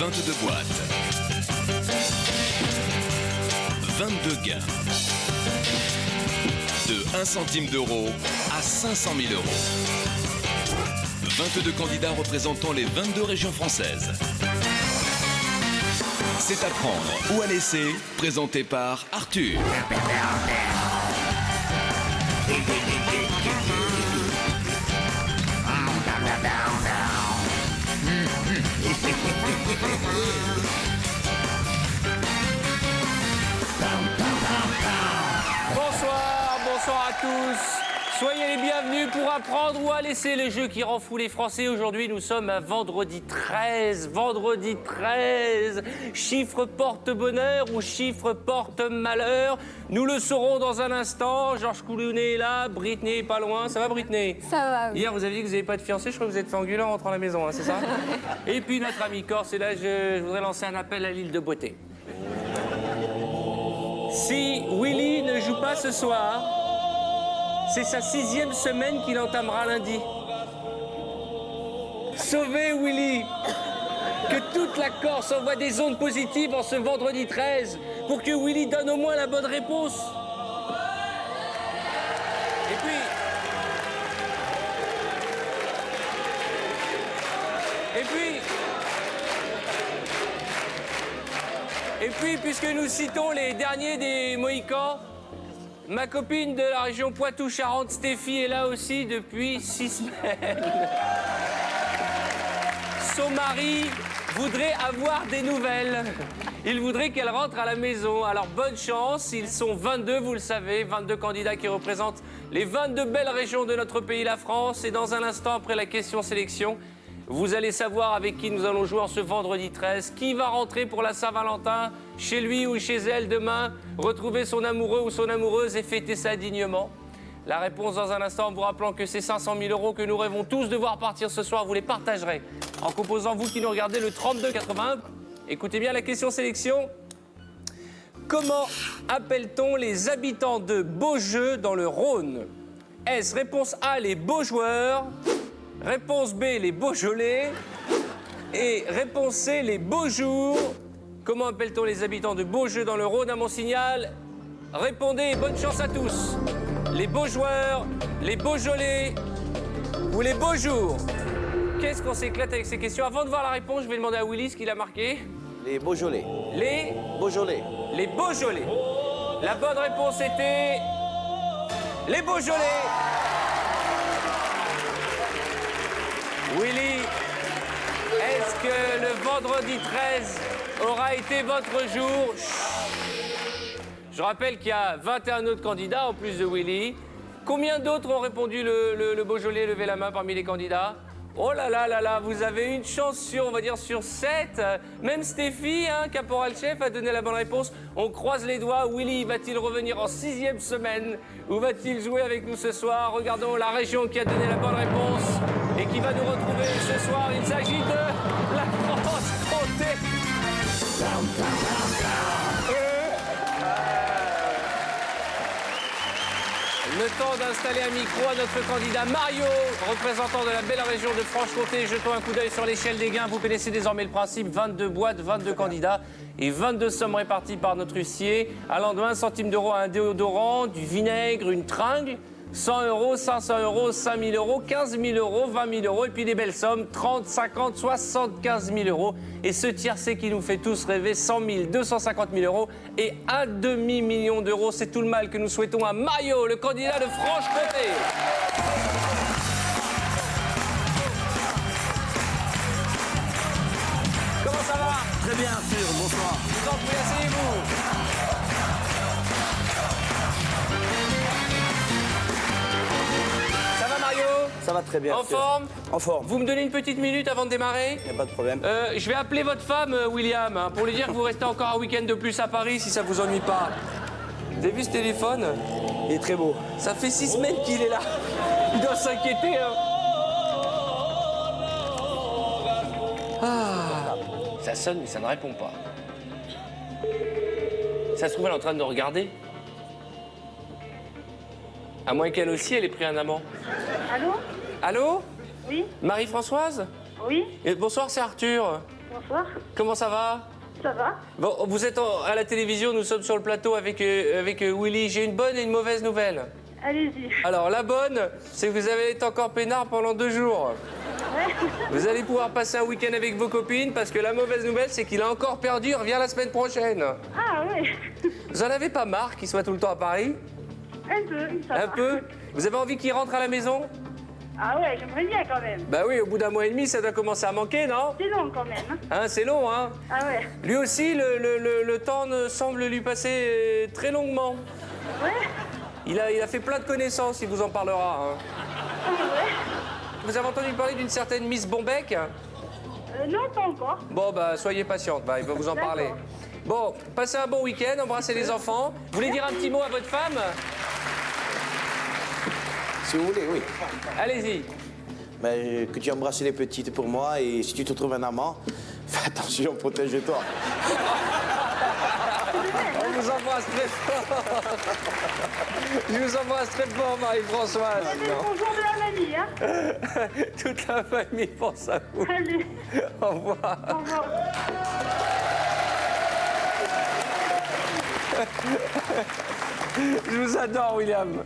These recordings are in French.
22 boîtes. 22 gains. De 1 centime d'euro à 500 000 euros. 22 candidats représentant les 22 régions françaises. C'est à prendre ou à laisser, présenté par Arthur. Bonsoir à tous. Soyez les bienvenus pour apprendre ou à laisser le jeu qui rend fou les Français. Aujourd'hui, nous sommes à vendredi 13. Vendredi 13. Chiffre porte-bonheur ou chiffre porte-malheur? Nous le saurons dans un instant. Georges Clooney est là, Britney est pas loin. Ça va, Britney? Ça va, oui. Hier, vous avez dit que vous n'avez pas de fiancé. Je crois que vous êtes fait engueuler en rentrant à la maison, hein, c'est ça? Et puis notre ami Corse, et là, je voudrais lancer un appel à l'île de beauté. Si Willy ne joue pas ce soir, c'est sa 6e semaine qu'il entamera lundi. Sauvez Willy! Que toute la Corse envoie des ondes positives en ce vendredi 13 pour que Willy donne au moins la bonne réponse. Et puis, puisque nous citons les derniers des Mohicans, ma copine de la région Poitou-Charentes, Stéphie, est là aussi depuis 6 semaines. Son mari voudrait avoir des nouvelles. Il voudrait qu'elle rentre à la maison. Alors bonne chance, ils sont 22, vous le savez, 22 candidats qui représentent les 22 belles régions de notre pays, la France. Et dans un instant, après la question sélection, vous allez savoir avec qui nous allons jouer en ce vendredi 13. Qui va rentrer pour la Saint-Valentin, chez lui ou chez elle demain, retrouver son amoureux ou son amoureuse et fêter ça dignement? La réponse dans un instant, en vous rappelant que ces 500 000 euros que nous rêvons tous de voir partir ce soir, vous les partagerez en composant, vous qui nous regardez, le 3281. Écoutez bien la question sélection. Comment appelle-t-on les habitants de Beaujeu dans le Rhône? Est-ce réponse A, les beaux joueurs? Réponse B, les Beaujolais. Et réponse C, les beaux jours. Comment appelle-t-on les habitants de Beaujeu dans le Rhône? À mon signal, répondez et bonne chance à tous. Les beaux joueurs, les Beaujolais ou les beaux jours? Qu'est-ce qu'on s'éclate avec ces questions? Avant de voir la réponse, je vais demander à Willy ce qu'il a marqué. Les Beaujolais. Les Beaujolais. Les Beaujolais. La bonne réponse était les Beaujolais. Willy, est-ce que le vendredi 13 aura été votre jour? Je rappelle qu'il y a 21 autres candidats en plus de Willy. Combien d'autres ont répondu le Beaujolais? Levez la main parmi les candidats. Oh là là là là, vous avez une chance sur, on va dire, sur 7. Même Stéphie, caporal chef, a donné la bonne réponse. On croise les doigts. Willy va-t-il revenir en 6e semaine ou va-t-il jouer avec nous ce soir? Regardons la région qui a donné la bonne réponse et qui va nous retrouver ce soir. Il s'agit de la France-Comté. Le temps d'installer un micro à notre candidat Mario, représentant de la belle région de Franche-Comté. Jetons un coup d'œil sur l'échelle des gains. Vous connaissez désormais le principe. 22 boîtes, 22 candidats et 22 sommes réparties par notre huissier. Allant de 1 centime d'euro à un déodorant, du vinaigre, une tringle. 100 euros, 500 euros, 5 000 euros, 15 000 euros, 20 000 euros, et puis des belles sommes, 30, 50, 75 000 euros. Et ce tiercé qui nous fait tous rêver, 100 000, 250 000 euros et un demi-million d'euros. C'est tout le mal que nous souhaitons à Mario, le candidat de Franche-Comté. Comment ça va? Très bien, Arthur, bonsoir. Je vous en prie, asseyez-vous. Ça va très bien. En forme? En forme. Vous me donnez une petite minute avant de démarrer? Il n'y a pas de problème. Je vais appeler votre femme, William, pour lui dire que vous restez encore un week-end de plus à Paris si ça vous ennuie pas. Vous avez vu ce téléphone? Il est très beau. Ça fait 6 semaines qu'il est là. Il doit s'inquiéter, hein. Ah. Ça sonne, mais ça ne répond pas. Ça se trouve, elle est en train de nous regarder. À moins qu'elle aussi, elle ait pris un amant. Allô? Allô? Oui? Marie-Françoise? Oui? Bonsoir, c'est Arthur. Bonsoir. Comment ça va? Ça va? Bon, vous êtes à la télévision, nous sommes sur le plateau avec Willy. J'ai une bonne et une mauvaise nouvelle. Allez-y. Alors, la bonne, c'est que vous avez été encore peinard pendant 2 jours. Ouais. Vous allez pouvoir passer un week-end avec vos copines, parce que la mauvaise nouvelle, c'est qu'il a encore perdu, il revient la semaine prochaine. Ah ouais. Vous en avez pas marre qu'il soit tout le temps à Paris? Un peu, ça va. Un peu? Vous avez envie qu'il rentre à la maison? Ah ouais, j'aimerais bien quand même. Bah oui, au bout d'un mois et demi, ça doit commencer à manquer, non? C'est long quand même. Hein, c'est long, hein? Ah ouais. Lui aussi, le temps ne semble lui passer très longuement. Ouais. Il a fait plein de connaissances, il vous en parlera. Hein. Ah ouais. Vous avez entendu parler d'une certaine Miss Bombec? Non, pas encore. Bon, bah, soyez patiente, bah, il va vous en parler. Bon, passez un bon week-end, embrassez les enfants. Vous voulez dire un petit mot à votre femme? Si vous voulez, oui. Allez-y. Mais que tu embrasses les petites pour moi et si tu te trouves un amant, fais attention, protège-toi. On vous embrasse très fort. Je vous embrasse très fort, Marie-Françoise. Bonjour de la mamie, hein. Toute la famille pense à vous. Allez, Au revoir. au revoir. Je vous adore, William.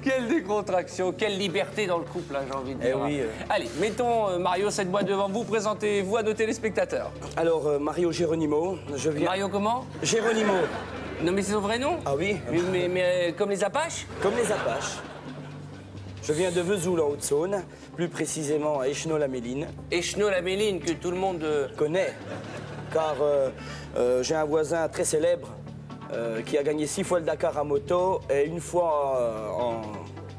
Quelle décontraction, quelle liberté dans le couple, hein, j'ai envie de dire. oui. Allez, mettons Mario cette boîte devant vous. Présentez-vous à nos téléspectateurs. Alors, Mario Geronimo, je viens... Mario comment? Geronimo. Non, mais c'est son vrai nom? Ah oui, Mais comme les Apaches? comme les Apaches. Je viens de Vesoul en Haute-Saône, plus précisément à Échenot-la-Méline. Échenot-la-Méline, que tout le monde... Connais, car j'ai un voisin très célèbre qui a gagné 6 fois le Dakar à moto et une fois en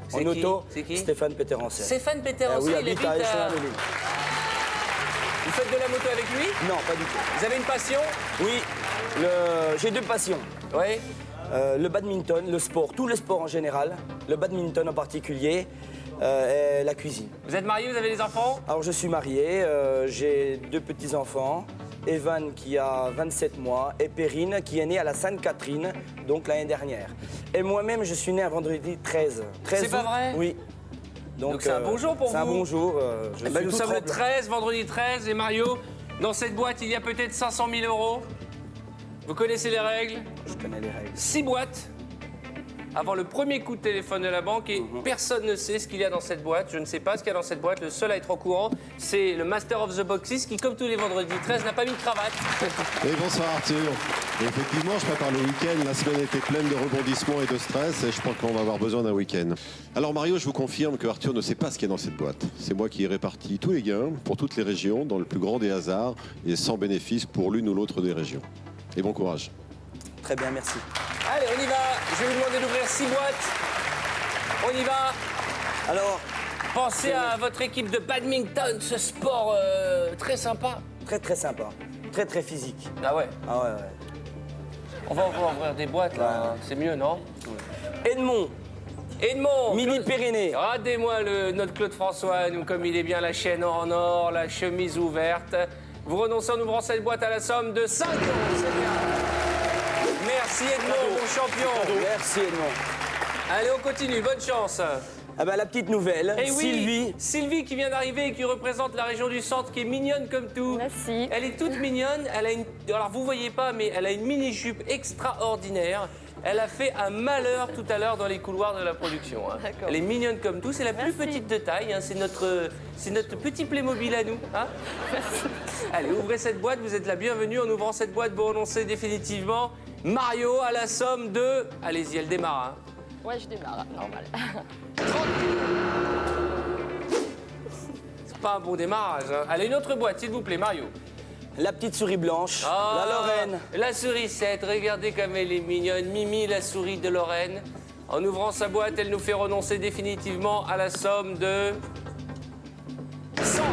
C'est qui? auto, C'est qui? Stéphane Péterançais. Stéphane Péterançais, oui, il habite habite à à... Échenot-la-Méline. Vous faites de la moto avec lui? Non, pas du tout. Vous avez une passion? Oui, j'ai 2 passions. Oui. Le badminton, le sport, tout le sport en général, le badminton en particulier, et la cuisine. Vous êtes marié, vous avez des enfants? Alors je suis marié, j'ai 2 petits-enfants, Evan qui a 27 mois et Perrine qui est née à la Sainte-Catherine, donc l'année dernière. Et moi-même, je suis né un vendredi 13. C'est pas août. vrai? Oui. Donc c'est un bon jour pour vous? C'est un bon jour. Je Eh ben, suis nous tout sommes le tremblant. 13, vendredi 13, et Mario, dans cette boîte, il y a peut-être 500 000 euros. Vous connaissez les règles? Je connais les règles. 6 boîtes avant le premier coup de téléphone de la banque et personne ne sait ce qu'il y a dans cette boîte. Je ne sais pas ce qu'il y a dans cette boîte. Le seul à être au courant, c'est le Master of the Boxes qui, comme tous les vendredis 13, n'a pas mis de cravate. Oui, bonsoir Arthur. Et effectivement, je prépare le week-end. La semaine était pleine de rebondissements et de stress et je crois qu'on va avoir besoin d'un week-end. Alors Mario, je vous confirme que Arthur ne sait pas ce qu'il y a dans cette boîte. C'est moi qui ai réparti tous les gains pour toutes les régions dans le plus grand des hasards et sans bénéfice pour l'une ou l'autre des régions. Et bon courage. Très bien, merci. Allez, on y va. Je vais vous demander d'ouvrir 6 boîtes. On y va. Alors, Pensez à votre équipe de badminton, ce sport très sympa. très très sympa, très très physique. Ah ouais. Ah ouais, ouais. On va ouvrir des boîtes là. C'est mieux, non? Edmond, Edmond. Midi-Pyrénées. Regardez-moi notre Claude François, nous, comme il est bien, la chaîne en or, la chemise ouverte. Vous renoncez en ouvrant cette boîte à la somme de 5 €, c'est bien. Merci Edmond, mon champion. Merci Edmond. Allez, on continue, bonne chance. Ah ben, la petite nouvelle, Eh oui, Sylvie. Sylvie qui vient d'arriver et qui représente la région du centre, qui est mignonne comme tout. Merci. Elle est toute mignonne, elle a une... Alors vous voyez pas, mais elle a une mini-jupe extraordinaire. Elle a fait un malheur tout à l'heure dans les couloirs de la production. Hein. D'accord. Elle est mignonne comme tout, c'est la plus Merci. petite de taille, hein. C'est notre petit Playmobil à nous. Hein. Allez, ouvrez cette boîte, vous êtes la bienvenue. En ouvrant cette boîte, vous renoncez définitivement Mario à la somme de... Allez-y, elle démarre. Hein. Ouais, je démarre, normal. C'est pas un bon démarrage. Hein. Allez, une autre boîte, s'il vous plaît, Mario. La petite souris blanche, Ah, la Lorraine. La sourisette, regardez comme elle est mignonne. Mimi, la souris de Lorraine. En ouvrant sa boîte, elle nous fait renoncer définitivement à la somme de 100 €.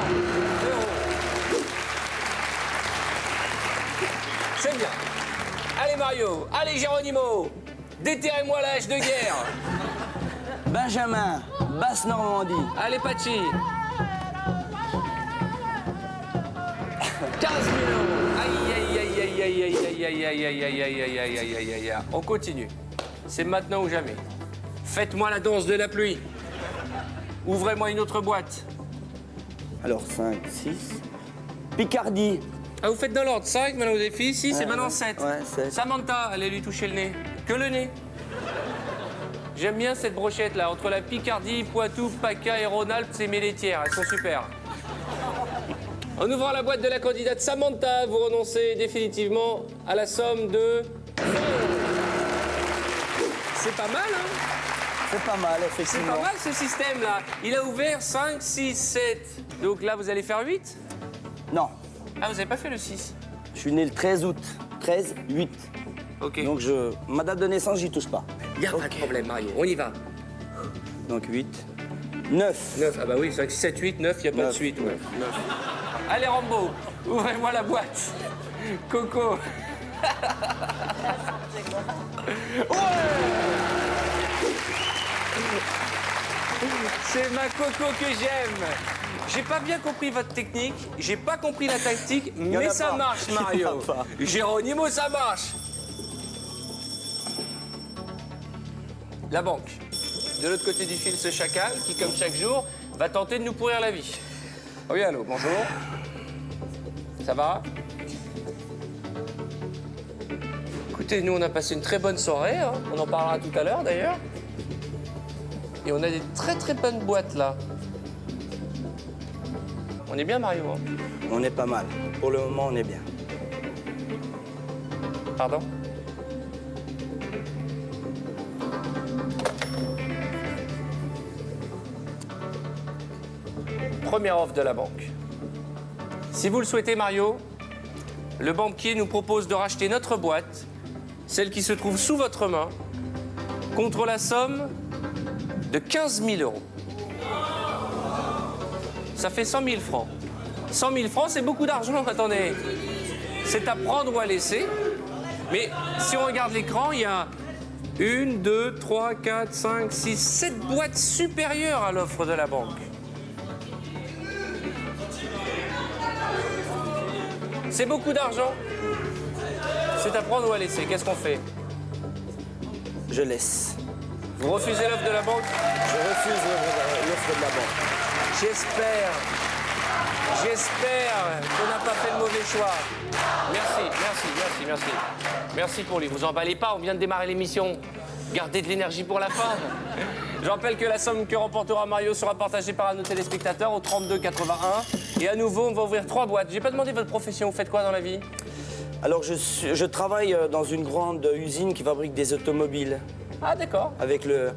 C'est bien. Allez Mario, allez Geronimo, déterrez-moi la hache de guerre. Benjamin, Basse-Normandie. Allez Pachi. 15 000 €. Aïe, aïe, aïe, aïe, aïe, aïe, aïe, aïe, aïe, aïe, aïe, aïe, aïe, aïe, aïe, aïe, aïe, aïe. On continue. C'est maintenant ou jamais. Faites-moi la danse de la pluie. Ouvrez-moi une autre boîte. Alors, 5, 6. Picardie, Ah, vous faites dans l'ordre. 5, maintenant vous avez fait 6 et Ouais, maintenant ouais. 7. Ouais, 7. Samantha, allez lui toucher le nez. Que le nez. J'aime bien cette brochette là, entre la Picardie, Poitou, PACA et Rhône-Alpes, c'est mes laitières, elles sont super. En ouvrant la boîte de la candidate Samantha, vous renoncez définitivement à la somme de 20 €. C'est pas mal, hein? C'est pas mal, C'est effectivement. pas mal ce système là. Il a ouvert 5, 6, 7. Donc là, vous allez faire 8? Non, Ah, vous avez pas fait le 6? je suis né le 13 août. 13, 8. Ok. Donc ma date de naissance, j'y touche pas. Il n'y a pas de problème, Mario. On y va. Donc 8. 9. 9, ah bah oui, 5, 6, 7, 8, 9, il n'y a pas de 9. suite. Ouais. 9. Allez, Rambo, ouvrez-moi la boîte. Coco. C'est ma Coco que j'aime. J'ai pas bien compris votre technique, j'ai pas compris la tactique, en mais a ça pas. marche, Il y en a Mario. pas. Géronimo, ça marche. La banque. De l'autre côté du fil, ce chacal qui, comme chaque jour, va tenter de nous pourrir la vie. Oh oui, allô, bonjour. Ça va? Écoutez, nous, on a passé une très bonne soirée, hein. On en parlera tout à l'heure, d'ailleurs. Et on a des très très bonnes boîtes, là. On est bien, Mario, hein? On est pas mal. Pour le moment, on est bien. Pardon? Première offre de la banque. Si vous le souhaitez, Mario, le banquier nous propose de racheter notre boîte, celle qui se trouve sous votre main, contre la somme de 15 000 €. Ça fait 100 000 francs. 100 000 francs, c'est beaucoup d'argent, attendez. C'est à prendre ou à laisser. Mais si on regarde l'écran, il y a 1, 2, 3, 4, 5, 6, 7 boîtes supérieures à l'offre de la banque. C'est beaucoup d'argent. C'est à prendre ou à laisser. Qu'est-ce qu'on fait? Je laisse. Vous refusez l'offre de la banque? Je refuse l'offre de la banque. J'espère qu'on n'a pas fait le mauvais choix. Merci. Merci pour lui. Vous emballez pas, on vient de démarrer l'émission. Gardez de l'énergie pour la fin. Je rappelle que la somme que remportera Mario sera partagée par un de nos téléspectateurs au 32 81. Et à nouveau, on va ouvrir 3 boîtes. J'ai pas demandé votre profession. Vous faites quoi dans la vie? Alors, je travaille dans une grande usine qui fabrique des automobiles. Ah, d'accord. Avec le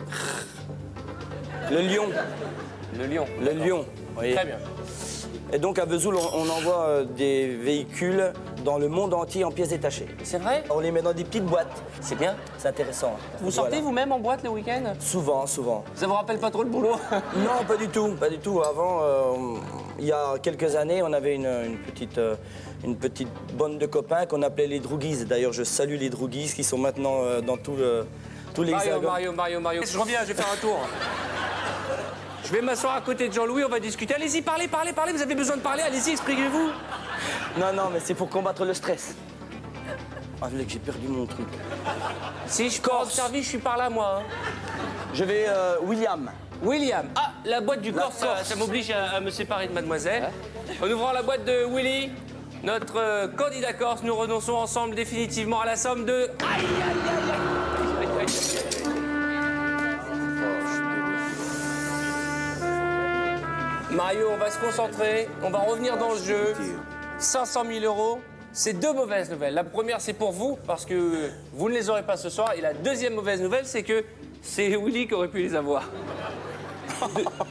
lion. Le lion. Le lion. Vous voyez. Très bien. Et donc, à Vesoul, on envoie des véhicules dans le monde entier en pièces détachées. C'est vrai? On les met dans des petites boîtes. C'est bien. C'est intéressant. Vous sortez Voilà. vous-même en boîte le week-end? Souvent. Ça vous rappelle pas trop le boulot? Non, pas du tout. Avant, il y a quelques années, on avait une petite bande de copains qu'on appelait les Drougis. D'ailleurs, je salue les Drougis qui sont maintenant dans tous les hexagones. Mario. Je reviens, je vais faire un tour. Je vais m'asseoir à côté de Jean-Louis, on va discuter. Allez-y, parlez. Vous avez besoin de parler, allez-y, exprimez-vous. Non, mais c'est pour combattre le stress. Ah, je voulais que j'ai perdu mon truc. Si je pars au service, je suis par là, moi. Hein. Je vais William. William. Ah, la boîte du La Corse, Corse. ça m'oblige à me séparer de mademoiselle. En ouvrant la boîte de Willy, notre candidat corse, nous renonçons ensemble définitivement à la somme de... Aïe. Mario, on va se concentrer, on va revenir dans le jeu. 500 000 €, c'est 2 mauvaises nouvelles. La première, c'est pour vous, parce que vous ne les aurez pas ce soir. Et la deuxième mauvaise nouvelle, c'est que c'est Willy qui aurait pu les avoir.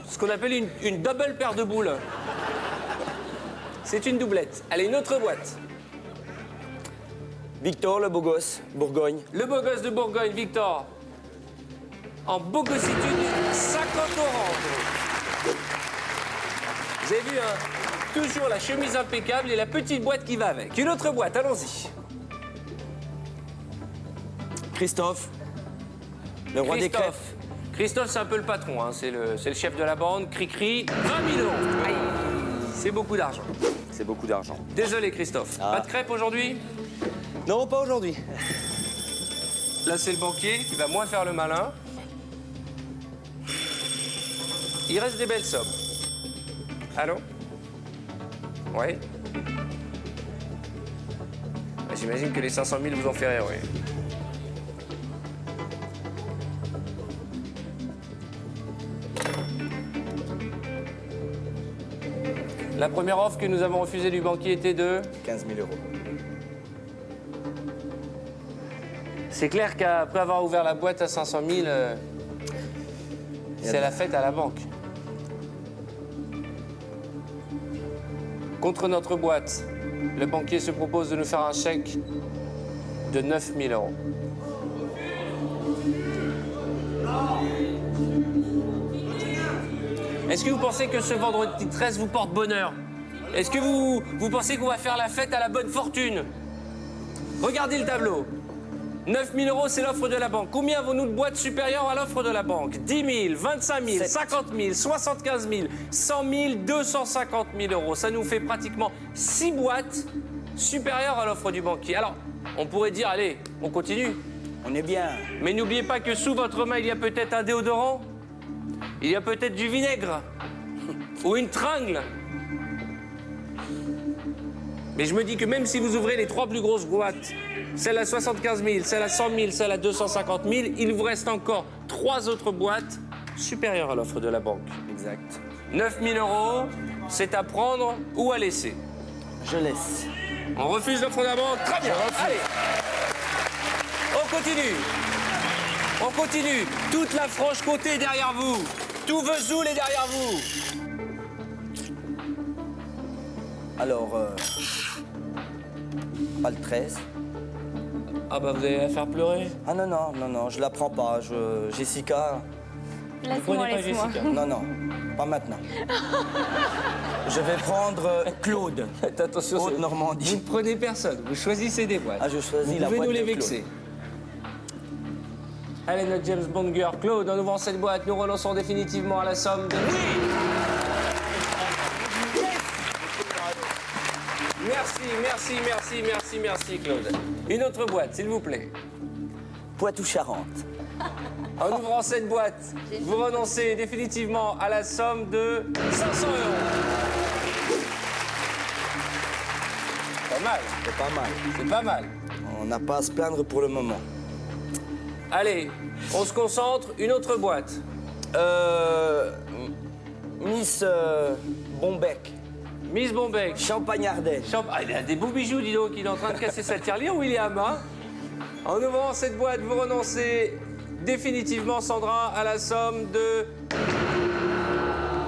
Ce qu'on appelle une double paire de boules. C'est une doublette. Allez, une autre boîte. Victor, le beau gosse, Bourgogne. Le beau gosse de Bourgogne, Victor. En beau gossitude, 50 €. Vous avez vu, hein? Toujours la chemise impeccable et la petite boîte qui va avec. Une autre boîte, allons-y. Christophe, le roi des crêpes. Christophe, c'est un peu le patron, hein. C'est le chef de la bande. Cri-cri, 20 000 €. Aïe. C'est beaucoup d'argent. C'est beaucoup d'argent. Désolé, Christophe. Ah. Pas de crêpes aujourd'hui? Non, pas aujourd'hui. Là, c'est le banquier qui va moins faire le malin. Il reste des belles sommes. Allô? Oui? j'imagine que les 500 000 vous ont fait rire, oui. La première offre que nous avons refusée du banquier était de... 15 000 euros. C'est clair qu'après avoir ouvert la boîte à 500 000, c'est la fête à la banque. Contre notre boîte, le banquier se propose de nous faire un chèque de 9 000 euros. Est-ce que vous pensez que ce vendredi 13 vous porte bonheur? Est-ce que vous pensez qu'on va faire la fête à la bonne fortune? Regardez le tableau. 9 000 euros, c'est l'offre de la banque. Combien avons-nous de boîtes supérieures à l'offre de la banque? 10 000, 25 000, 50 000, 75 000, 100 000, 250 000 euros. Ça nous fait pratiquement 6 boîtes supérieures à l'offre du banquier. Alors, on pourrait dire, allez, on continue. On est bien. Mais n'oubliez pas que sous votre main, il y a peut-être un déodorant. Il y a peut-être du vinaigre. Ou une tringle. Mais je me dis que même si vous ouvrez les 3 plus grosses boîtes, celle à 75 000, celle à 100 000, celle à 250 000, il vous reste encore 3 autres boîtes supérieures à l'offre de la banque. Exact. 9 000 euros, c'est à prendre ou à laisser. Je laisse. On refuse l'offre de la banque. Très bien. Allez. On continue. On continue. Toute la Franche-Comté est derrière vous. Tout Vesoul est derrière vous. Alors, pas le 13. Ah bah vous allez la faire pleurer. Ah non, non, non, non, je la prends pas. Jessica, Vous prenez pas Jessica. non, non, pas maintenant. Je vais prendre Claude. Faites attention, vous Haute-Normandie. ne prenez personne. Vous choisissez des boîtes. Ah, je choisis Vous la pouvez boîte nous les de Claude. vexer. Allez, notre James Bond girl, Claude, en ouvrant cette boîte, nous renonçons définitivement à la somme de... Oui. Merci, merci, merci, merci, merci, Claude. Une autre boîte, s'il vous plaît. Poitou-Charentes. En ouvrant cette boîte, vous renoncez définitivement à la somme de 500 euros. Pas mal, C'est pas mal. c'est pas mal. On n'a pas à se plaindre pour le moment. Allez, on se concentre, une autre boîte. Miss Bombec. Miss Bombec. Champagne-Ardenne. Ah, il a des beaux bijoux, dis donc. Il est en train de casser sa tirelire, William. Hein, en ouvrant cette boîte, vous renoncez définitivement, Sandra, à la somme de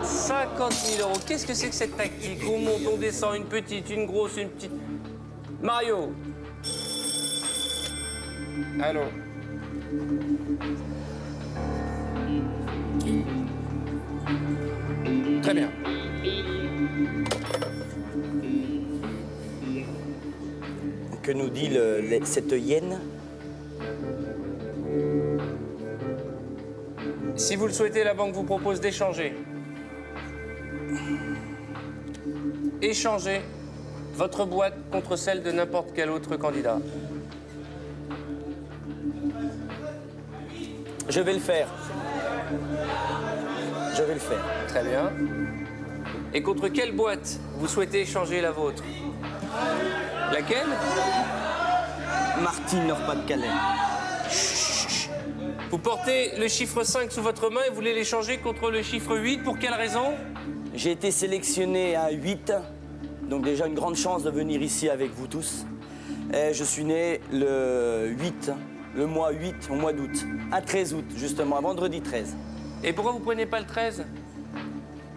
50 000 euros. Qu'est-ce que c'est que cette tactique? On monte, on descend, une petite, une grosse, une petite. Mario. Allô. Très bien. Que nous dit cette hyène? Si vous le souhaitez, la banque vous propose d'échanger. Échanger votre boîte contre celle de n'importe quel autre candidat. Je vais le faire. Je vais le faire. Très bien. Et contre quelle boîte vous souhaitez échanger la vôtre? Laquelle? Martine, Nord-Pas-de-Calais. Vous portez le chiffre 5 sous votre main et vous voulez l'échanger contre le chiffre 8. Pour quelle raison? J'ai été sélectionné à 8, donc déjà une grande chance de venir ici avec vous tous. Et je suis né le 8, le mois 8, au mois d'août, à 13 août, justement, à vendredi 13. Et pourquoi vous prenez pas le 13?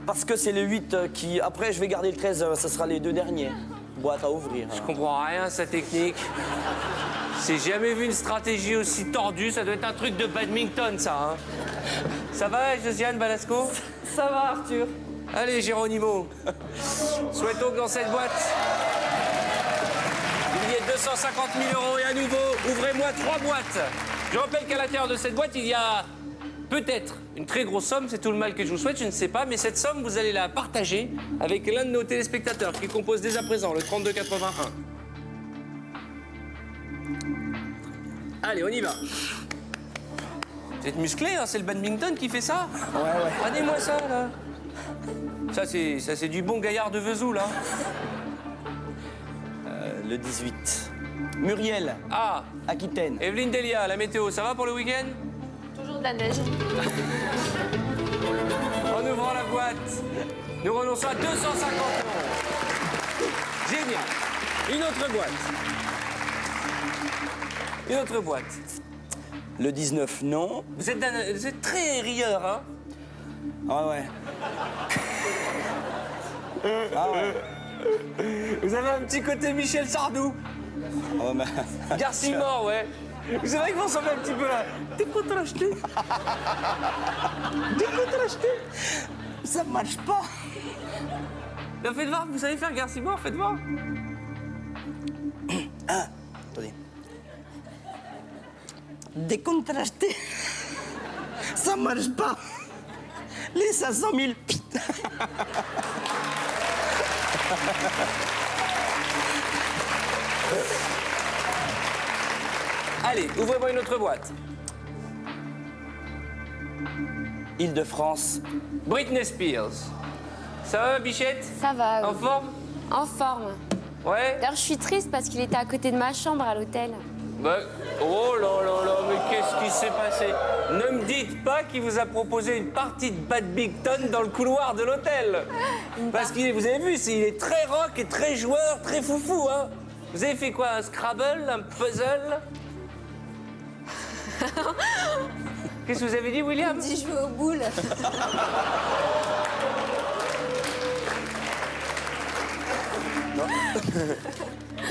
Parce que c'est le 8 qui... Après, je vais garder le 13, ce sera les 2 derniers. Boîte à ouvrir. Je comprends rien à sa technique. J'ai jamais vu une stratégie aussi tordue. Ça doit être un truc de badminton, ça. Hein. Ça va, Josiane Balasco? Ça va, Arthur. Allez, Géronimo. Souhaitons que dans cette boîte, il y ait 250 000 euros. Et à nouveau, ouvrez-moi 3 boîtes. Je rappelle qu'à l'intérieur de cette boîte, il y a peut-être une très grosse somme. C'est tout le mal que je vous souhaite, je ne sais pas. Mais cette somme, vous allez la partager avec l'un de nos téléspectateurs qui compose dès à présent le 3281. Allez, on y va. Vous êtes musclé, hein, c'est le badminton qui fait ça? Ouais, ouais. Prenez-moi ça, là. Ça, c'est du bon gaillard de Vesoul, hein. le 18. Muriel, Ah, Aquitaine. Evelyne Delia, la météo, ça va pour le week-end? Toujours de la neige. En ouvrant la boîte, nous renonçons à 250 euros. Génial. Une autre boîte. Une autre boîte. Le 19, non. Vous êtes très rieur, hein? Ah ouais. Ah ouais. Vous avez un petit côté Michel Sardou. Ah ouais, mais... Garcimore, ouais. C'est vrai que vous ressemblez un petit peu là. T'es content d'acheter? T'es content d'acheter? Ça marche pas. Ben, faites voir, vous savez faire Garcimore, faites voir. Attendez. Décontrasté. Ça marche pas. Les 500 000. Allez, ouvrez-moi une autre boîte. Île-de-France. Britney Spears. Ça va, Bichette? Ça va. En forme? En forme. Ouais? D'ailleurs, je suis triste parce qu'il était à côté de ma chambre à l'hôtel. Ben, oh là là là, mais qu'est-ce qui s'est passé? Ne me dites pas qu'il vous a proposé une partie de badminton dans le couloir de l'hôtel. Parce que vous avez vu, il est très rock et très joueur, très foufou, hein? Vous avez fait quoi? Un Scrabble? Un puzzle? Qu'est-ce que vous avez dit, William? J'ai joué aux boules.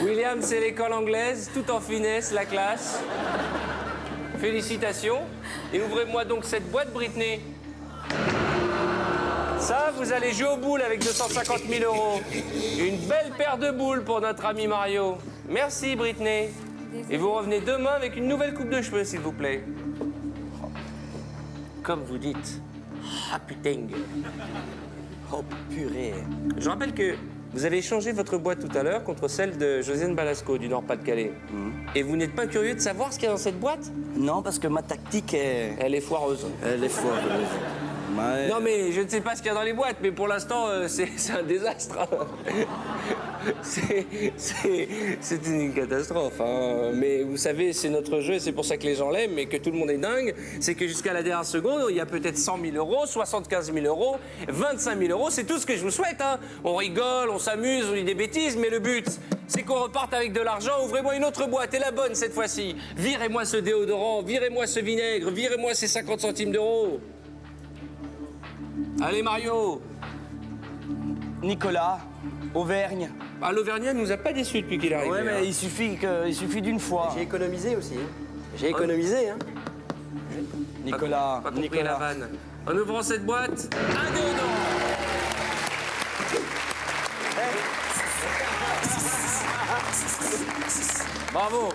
William, c'est l'école anglaise, tout en finesse, la classe. Félicitations. Et ouvrez-moi donc cette boîte, Britney. Ça, vous allez jouer aux boules avec 250 000 euros. Une belle paire de boules pour notre ami Mario. Merci, Britney. Et vous revenez demain avec une nouvelle coupe de cheveux, s'il vous plaît. Comme vous dites. Ah putain. Oh purée. Je rappelle que vous avez échangé votre boîte tout à l'heure contre celle de Josiane Balasco du Nord-Pas-de-Calais. Et vous n'êtes pas curieux de savoir ce qu'il y a dans cette boîte? Non, parce que ma tactique est... Elle est foireuse. Elle est foireuse. Mais... Non mais je ne sais pas ce qu'il y a dans les boîtes, mais pour l'instant c'est un désastre. C'est une catastrophe. Hein. Mais vous savez, c'est notre jeu, c'est pour ça que les gens l'aiment, mais que tout le monde est dingue. C'est que jusqu'à la dernière seconde, il y a peut-être 100 000 euros, 75 000 euros, 25 000 euros. C'est tout ce que je vous souhaite. Hein. On rigole, on s'amuse, on dit des bêtises, mais le but, c'est qu'on reparte avec de l'argent. Ouvrez-moi une autre boîte, et la bonne cette fois-ci. Virez-moi ce déodorant, virez-moi ce vinaigre, virez-moi ces 50 centimes d'euros. Allez Mario. Nicolas, Auvergne. Ah, l'Auvergnat ne nous a pas déçus depuis qu'il est arrivé. Ouais, mais hein. il suffit d'une fois. J'ai économisé aussi. J'ai économisé. Hein. Nicolas, Pas compris Nicolas. la vanne. En ouvrant cette boîte, un déodorant. Bravo.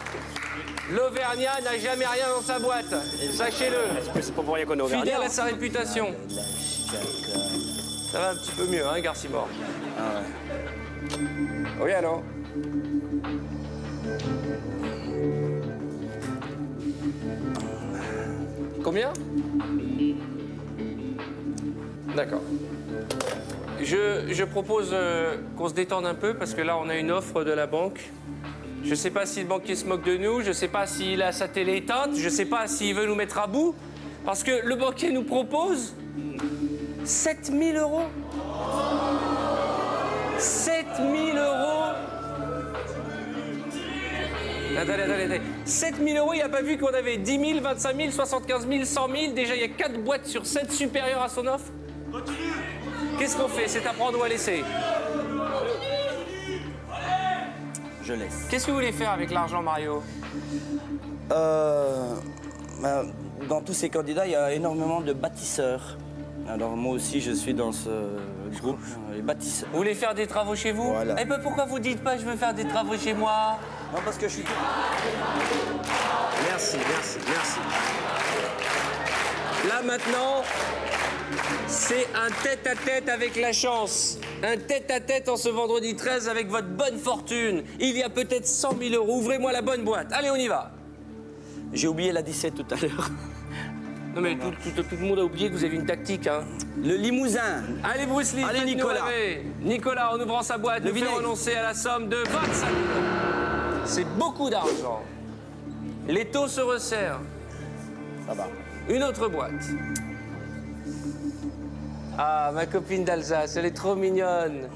L'Auvergnat n'a jamais rien dans sa boîte. Sachez-le. C'est pas pour rien qu'on est Auvergnat. Fidèle à sa réputation. Ça va un petit peu mieux, hein, Garcimore. Ah ouais. Oui, alors. Combien? D'accord. Je propose qu'on se détende un peu parce que là, on a une offre de la banque. Je ne sais pas si le banquier se moque de nous, je ne sais pas s'il a sa télé éteinte, je ne sais pas s'il veut nous mettre à bout. Parce que le banquier nous propose 7 000 euros. 7 000 euros. Attendez. 7 000 euros, il n'a pas vu qu'on avait 10 000, 25 000, 75 000, 100 000. Déjà, il y a 4 boîtes sur 7 supérieures à son offre. Qu'est-ce qu'on fait? C'est à prendre ou à laisser? Je laisse. Qu'est-ce que vous voulez faire avec l'argent, Mario? Dans tous ces candidats, il y a énormément de bâtisseurs. Alors moi aussi, je suis dans ce groupe, les bâtisseurs. Vous voulez faire des travaux chez vous? Voilà. Eh ben pourquoi vous dites pas je veux faire des travaux chez moi? Non, parce que je suis... Merci. Là maintenant, c'est un tête-à-tête avec la chance. Un tête-à-tête en ce vendredi 13 avec votre bonne fortune. Il y a peut-être 100 000 euros. Ouvrez-moi la bonne boîte. Allez, on y va. J'ai oublié la 17 tout à l'heure. Non mais tout le monde a oublié que vous avez une tactique, hein. Le Limousin. Allez Bruce Lee, Allez, faites-nous Nicolas. rêver. Nicolas, en ouvrant sa boîte, Le nous fait vinaigre. renoncer à la somme de 25 000 euros. C'est beaucoup d'argent. Les taux se resserrent. Ça va. Une autre boîte. Ah, ma copine d'Alsace, elle est trop mignonne.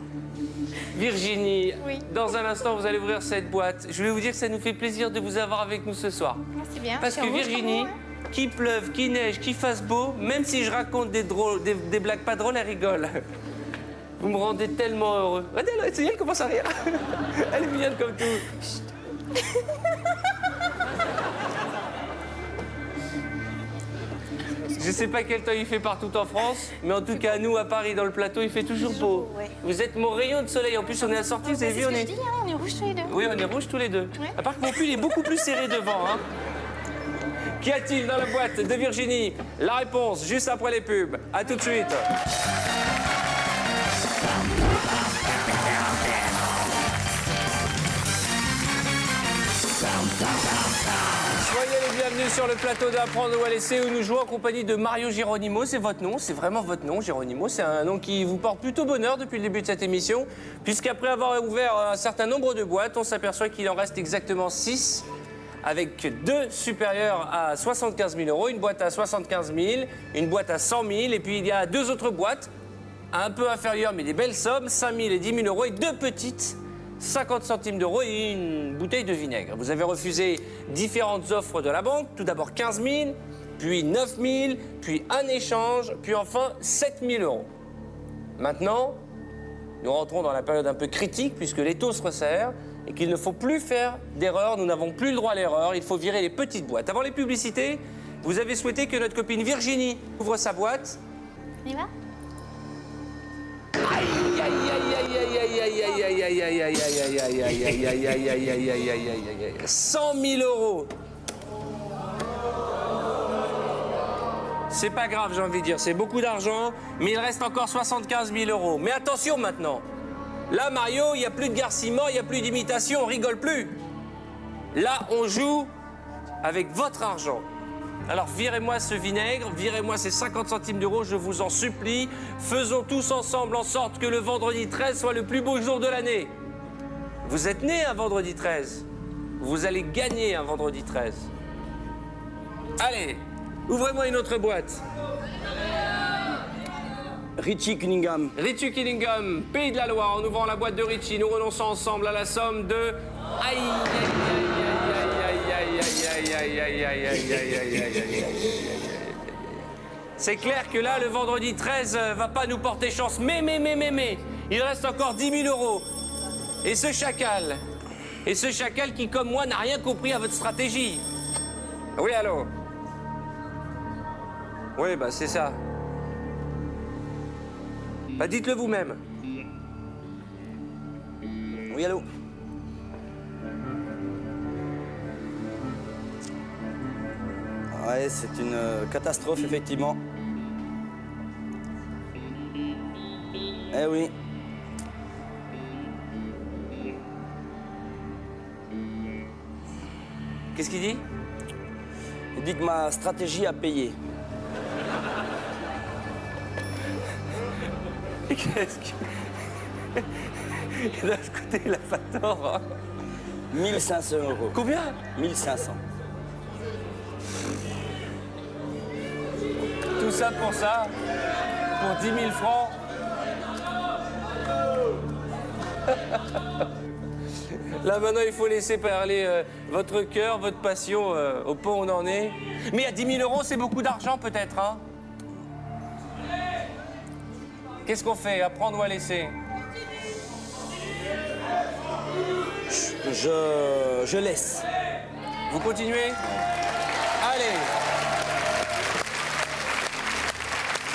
Virginie, Oui. dans un instant, vous allez ouvrir cette boîte. Je voulais vous dire que ça nous fait plaisir de vous avoir avec nous ce soir. C'est bien. Parce que Virginie, qu'il pleuve, qu'il neige, qu'il fasse beau, même si je raconte des blagues pas drôles, elle rigole. Vous me rendez tellement heureux. Regardez, elle, elle commence à rire. Elle est mignonne comme tout. Je sais pas quel temps il fait partout en France, mais en tout cas, nous, à Paris, dans le plateau, il fait toujours beau. ouais. Vous êtes mon rayon de soleil. En plus, on est assortis, vous avez vu, on est... on est rouges tous les deux. Oui, on est rouges tous les deux. À part que mon pull est beaucoup plus serré devant. Hein. Qu'y a-t-il dans la boîte de Virginie? La réponse, juste après les pubs. À tout de suite. Soyez les bienvenus sur le plateau d'Apprendre ou à laisser où nous jouons en compagnie de Mario Geronimo. C'est votre nom, c'est vraiment votre nom, Geronimo. C'est un nom qui vous porte plutôt bonheur depuis le début de cette émission, puisqu'après avoir ouvert un certain nombre de boîtes, on s'aperçoit qu'il en reste exactement 6, avec 2 supérieures à 75 000 euros, une boîte à 75 000, une boîte à 100 000, et puis il y a 2 autres boîtes, un peu inférieures mais des belles sommes, 5 000 et 10 000 euros, et 2 petites, 50 centimes d'euros et une bouteille de vinaigre. Vous avez refusé différentes offres de la banque. Tout d'abord 15 000, puis 9 000, puis un échange, puis enfin 7 000 euros. Maintenant, nous rentrons dans la période un peu critique puisque les taux se resserrent et qu'il ne faut plus faire d'erreur. Nous n'avons plus le droit à l'erreur. Il faut virer les petites boîtes. Avant les publicités, vous avez souhaité que notre copine Virginie ouvre sa boîte. On y va? 100 000 euros. C'est pas grave, j'ai envie de dire, c'est beaucoup d'argent, mais il reste encore 75 000 euros. Mais attention maintenant. Là, Mario, il n'y a plus de garciment, il n'y a plus d'imitation, on rigole plus. Là, on joue avec votre argent. Alors, virez-moi ce vinaigre, virez-moi ces 50 centimes d'euros, je vous en supplie. Faisons tous ensemble en sorte que le vendredi 13 soit le plus beau jour de l'année. Vous êtes né un vendredi 13. Vous allez gagner un vendredi 13. Allez, ouvrez-moi une autre boîte. Richie Cunningham. Richie Cunningham, Pays de la Loire. En ouvrant la boîte de Richie, nous renonçons ensemble à la somme de... Aïe, aïe, aïe, aïe, aïe, aïe, aïe, aïe, aïe, aïe, aïe, aïe, aïe, aïe, aïe. C'est clair que là, le vendredi 13 va pas nous porter chance. Mais, il reste encore 10 000 euros. Et ce chacal qui, comme moi, n'a rien compris à votre stratégie. Oui, allô? Oui, bah c'est ça. Bah dites-le vous-même. Oui, allô? Ouais, c'est une catastrophe, effectivement. Eh oui. Qu'est-ce qu'il dit? Il dit que ma stratégie a payé. Qu'est-ce que... De ce côté, il a pas tort. Hein. 1500 euros. Combien? 1500. Tout ça pour ça? Pour 10 000 francs? Là, maintenant, il faut laisser parler votre cœur, votre passion au point où on en est. Mais à 10 000 euros, c'est beaucoup d'argent, peut-être, hein? Qu'est-ce qu'on fait? À prendre ou à laisser? Je laisse. Vous continuez? Allez!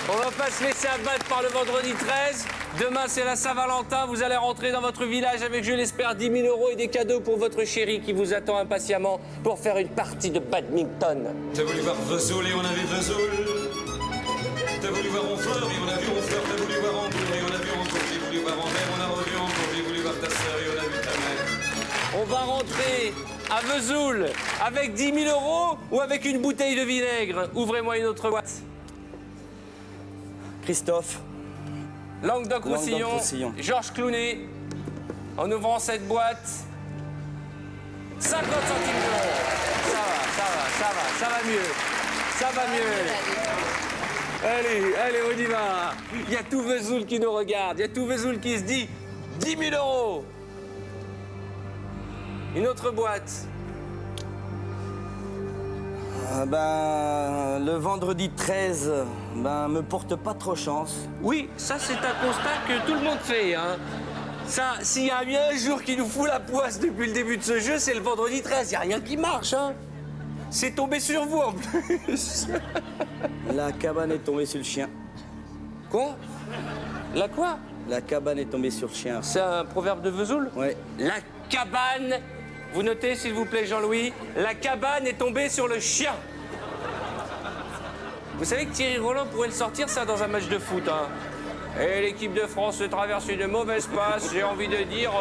On va pas se laisser abattre par le vendredi 13. Demain, c'est la Saint-Valentin. Vous allez rentrer dans votre village avec, je l'espère, 10 000 euros et des cadeaux pour votre chérie qui vous attend impatiemment pour faire une partie de badminton. T'as voulu voir Vesoul et on a vu Vesoul. T'as voulu voir Honfleur et on a vu Honfleur. T'as voulu voir Hambourg et on a vu Hambourg. J'ai voulu voir Anvers, on a revu Hambourg. J'ai voulu voir ta sœur et on a vu ta mère. On va rentrer à Vesoul avec 10 000 euros ou avec une bouteille de vinaigre. Ouvrez-moi une autre boîte. Christophe. Languedoc-Roussillon, Languedoc-Roussillon. Georges Clooney, en ouvrant cette boîte. 50 centimes d'euros. Ça va mieux. Ça va mieux. Allez, on y va. Il y a tout Vesoul qui nous regarde. Il y a tout Vesoul qui se dit 10 000 euros. Une autre boîte. Le vendredi 13, me porte pas trop chance. Oui, ça c'est un constat que tout le monde fait. Hein. Ça, s'il y a bien un jour qui nous fout la poisse depuis le début de ce jeu, c'est le vendredi 13. Il n'y a rien qui marche. Hein. C'est tombé sur vous en plus. La cabane est tombée sur le chien. Quoi? La quoi? La cabane est tombée sur le chien. C'est un proverbe de Vesoul? Ouais. La cabane, vous notez s'il vous plaît Jean-Louis, la cabane est tombée sur le chien. Vous savez que Thierry Roland pourrait le sortir ça dans un match de foot. Hein. Et l'équipe de France se traverse une mauvaise passe, j'ai envie de dire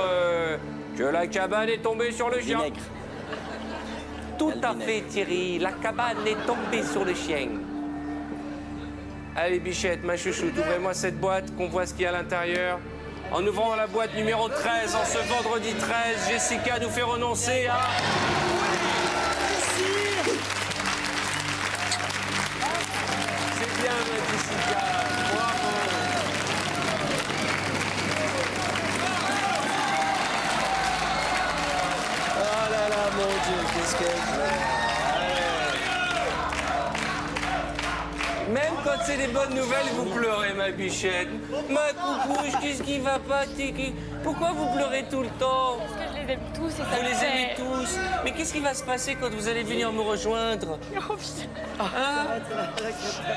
que la cabane est tombée sur le chien. Vinaigre. Tout à fait Thierry, la cabane est tombée sur le chien. Allez Bichette, ma chouchoute, ouvrez-moi cette boîte, qu'on voit ce qu'il y a à l'intérieur. En ouvrant la boîte numéro 13, en ce vendredi 13, Jessica nous fait renoncer à... C'est bien, Jessica, bravo. Oh là là, mon Dieu, qu'est-ce qu'elle fait? Même quand c'est des bonnes nouvelles, vous pleurez, ma bichette. Ma coucouche, qu'est-ce qui va pas, Tiki? Pourquoi vous pleurez tout le temps? Parce que je les aime tous et ça Vous me les fait- aimez tous. Mais qu'est-ce qui va se passer quand vous allez venir me rejoindre? Hein?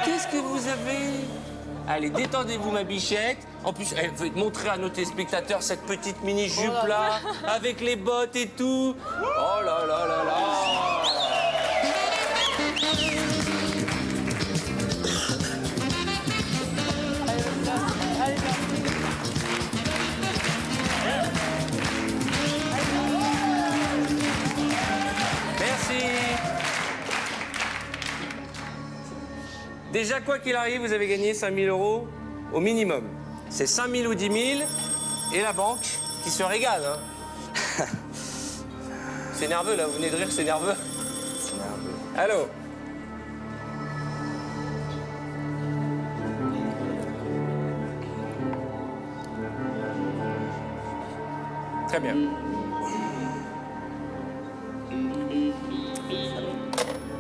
Qu'est-ce que vous avez? Allez, détendez-vous, ma bichette. En plus, elle veut montrer à nos téléspectateurs cette petite mini-jupe là, avec les bottes et tout. Oh là là là là! Merci. Déjà, quoi qu'il arrive, vous avez gagné 5 000 euros au minimum. C'est 5 000 ou 10 000 et la banque qui se régale. Hein. C'est nerveux, là. Vous venez de rire, c'est nerveux. C'est nerveux. Allô? Très bien.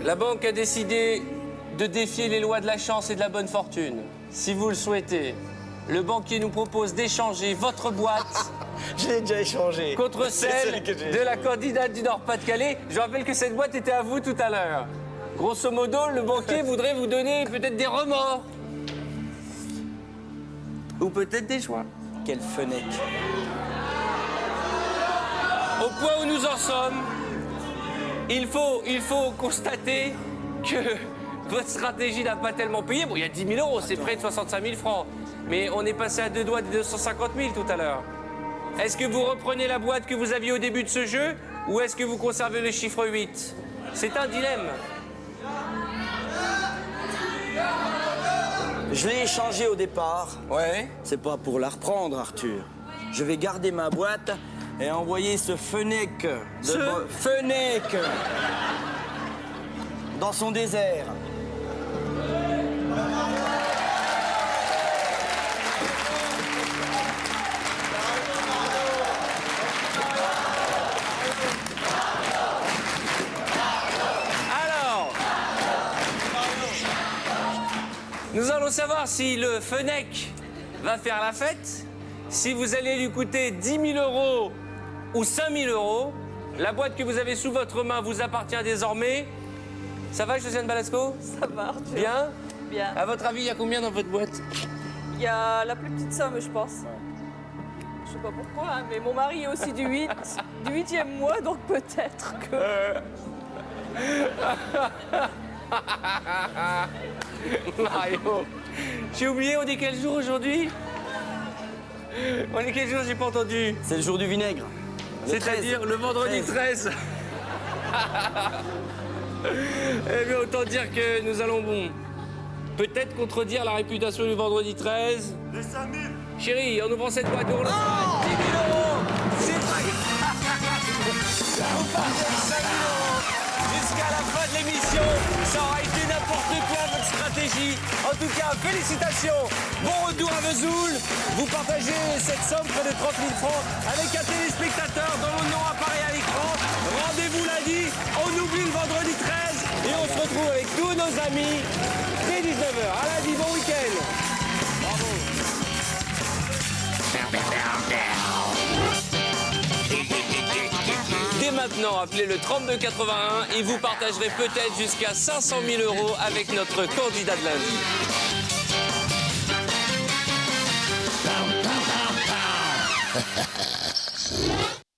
La banque a décidé de défier les lois de la chance et de la bonne fortune. Si vous le souhaitez, le banquier nous propose d'échanger votre boîte Je l'ai déjà échangé. contre C'est celle celle que j'ai. de la candidate du Nord-Pas-de-Calais. Je rappelle que cette boîte était à vous tout à l'heure. Grosso modo, le banquier voudrait vous donner peut-être des remords. Ou peut-être des joies. Quelle fenêtre. Au point où nous en sommes, il faut constater que votre stratégie n'a pas tellement payé. Bon, il y a 10 000 euros, c'est près de 65 000 francs. Mais on est passé à deux doigts des 250 000 tout à l'heure. Est-ce que vous reprenez la boîte que vous aviez au début de ce jeu ou est-ce que vous conservez le chiffre 8? C'est un dilemme. Je l'ai échangé au départ. Ouais. C'est pas pour la reprendre, Arthur. Je vais garder ma boîte et envoyer ce Fennec Fennec dans son désert. Alors, nous allons savoir si le Fennec va faire la fête, si vous allez lui coûter 10 000 euros ou 5 000 euros. La boîte que vous avez sous votre main vous appartient désormais. Ça va, Josiane Balasco? Ça va, Arthur. Bien? Bien. À votre avis, il y a combien dans votre boîte? Il y a la plus petite somme, je pense. Je sais pas pourquoi, hein, mais mon mari est aussi du 8, du 8e mois, donc peut-être que... Mario, j'ai oublié, on est quel jour aujourd'hui? On est quel jour? J'ai pas entendu. C'est le jour du vinaigre. Le C'est-à-dire 13. le vendredi 13. Eh bien, autant dire que nous allons, bon, peut-être contredire la réputation du vendredi 13. Les 5 000. Chérie, en ouvrant cette boîte, on le fera. 10 000 euros. C'est pas grave. de quoi votre stratégie. En tout cas, félicitations. Bon retour à Vesoul. Vous partagez cette somme, près de 30 000 francs, avec un téléspectateur dont le nom apparaît à l'écran. Rendez-vous lundi. On oublie le vendredi 13 et on se retrouve avec tous nos amis dès 19h. À lundi, bon week-end. Bravo. Dès maintenant, appelez le 3281 et vous partagerez peut-être jusqu'à 500 000 € avec notre candidat de lundi.